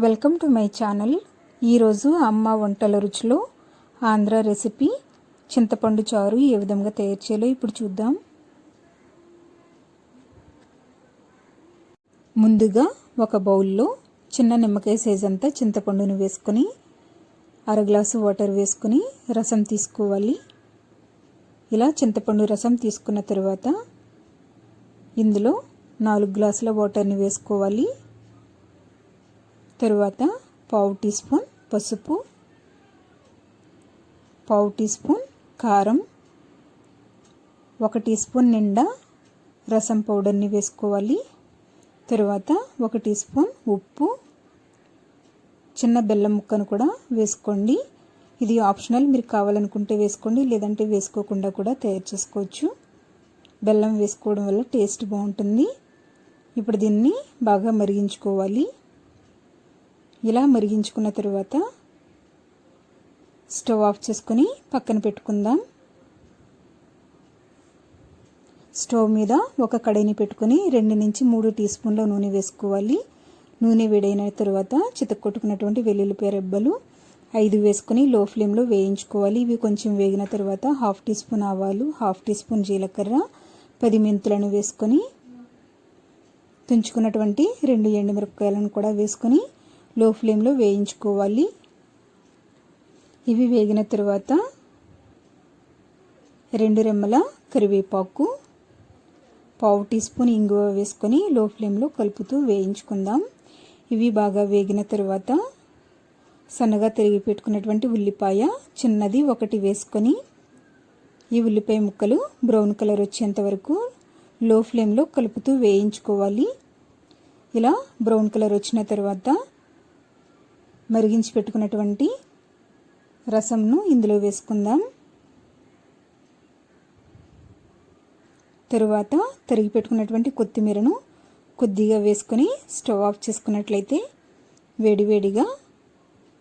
Welcome to my channel. ఈరోజు అమ్మ వంటల రుచిలో ఆంధ్ర రెసిపీ చింతపండు చారు ఏ విధంగా తయారు చేయాలో ఇప్పుడు చూద్దాం. ముందుగా ఒక బౌల్లో చిన్న నిమ్మకాయ సైజ్ అంతా చింతపండును వేసుకొని అర గ్లాసు వాటర్ వేసుకొని రసం తీసుకోవాలి. ఇలా చింతపండు రసం తీసుకున్న తర్వాత ఇందులో 4 గ్లాసుల వాటర్ని వేసుకోవాలి. తరువాత పావు టీ స్పూన్ పసుపు, పావు టీ స్పూన్ కారం, 1 టీ స్పూన్ నిండా రసం పౌడర్ని వేసుకోవాలి. తరువాత 1 టీ స్పూన్ ఉప్పు, చిన్న బెల్లం ముక్కను కూడా వేసుకోండి. ఇది ఆప్షనల్, మీరు కావాలనుకుంటే వేసుకోండి, లేదంటే వేసుకోకుండా కూడా తయారు చేసుకోవచ్చు. బెల్లం వేసుకోవడం వల్ల టేస్ట్ బాగుంటుంది. ఇప్పుడు దీన్ని బాగా మరిగించుకోవాలి. ఇలా మరిగించుకున్న తర్వాత స్టవ్ ఆఫ్ చేసుకొని పక్కన పెట్టుకుందాం. స్టవ్ మీద ఒక కడాయిని పెట్టుకొని 2 నుంచి 3 టీ స్పూన్ల నూనె వేసుకోవాలి. నూనె వేడైన తర్వాత చితక్కొట్టుకున్నటువంటి వెల్లుల్లిపాయ రెబ్బలు 5 వేసుకొని లో ఫ్లేమ్లో వేయించుకోవాలి. ఇవి కొంచెం వేగిన తర్వాత 1/2 టీ స్పూన్ ఆవాలు, 1/2 టీ స్పూన్ జీలకర్ర, 10 మెంతులను వేసుకొని తుంచుకున్నటువంటి 2 ఎండుమిరపకాయలను కూడా వేసుకొని లో ఫ్లేమ్లో వేయించుకోవాలి. ఇవి వేగిన తర్వాత 2 రెమ్మల కరివేపాకు, పావు టీ స్పూన్ ఇంగువ వేసుకొని లో ఫ్లేమ్లో కలుపుతూ వేయించుకుందాం. ఇవి బాగా వేగిన తర్వాత సన్నగా తరిగి పెట్టుకున్నటువంటి ఉల్లిపాయ చిన్నది 1 వేసుకొని ఈ ఉల్లిపాయ ముక్కలు బ్రౌన్ కలర్ వచ్చేంత వరకు లో ఫ్లేమ్లో కలుపుతూ వేయించుకోవాలి. ఇలా బ్రౌన్ కలర్ వచ్చిన తర్వాత మరిగించి పెట్టుకున్నటువంటి రసంను ఇందులో వేసుకుందాం. తరువాత తరిగి పెట్టుకున్నటువంటి కొత్తిమీరను కొద్దిగా వేసుకొని స్టవ్ ఆఫ్ చేసుకున్నట్లయితే వేడివేడిగా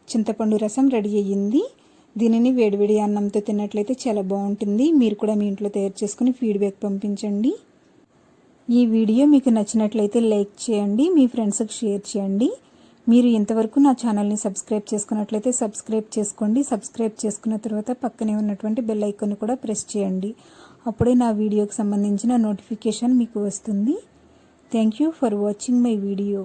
చింతపండు రసం రెడీ అయ్యింది. దీనిని వేడివేడి అన్నంతో తిన్నట్లయితే చాలా బాగుంటుంది. మీరు కూడా మీ ఇంట్లో తయారు చేసుకుని ఫీడ్బ్యాక్ పంపించండి. ఈ వీడియో మీకు నచ్చినట్లయితే లైక్ చేయండి, మీ ఫ్రెండ్స్కి షేర్ చేయండి. మీరు ఇంతవరకు నా ఛానల్ని సబ్స్క్రైబ్ చేసుకున్నట్లయితే సబ్స్క్రైబ్ చేసుకోండి. సబ్స్క్రైబ్ చేసుకున్న తర్వాత పక్కనే ఉన్నటువంటి బెల్ ఐకాన్ కూడా ప్రెస్ చేయండి. అప్పుడే నా వీడియోకి సంబంధించిన నోటిఫికేషన్ మీకు వస్తుంది. Thank you for watching my video.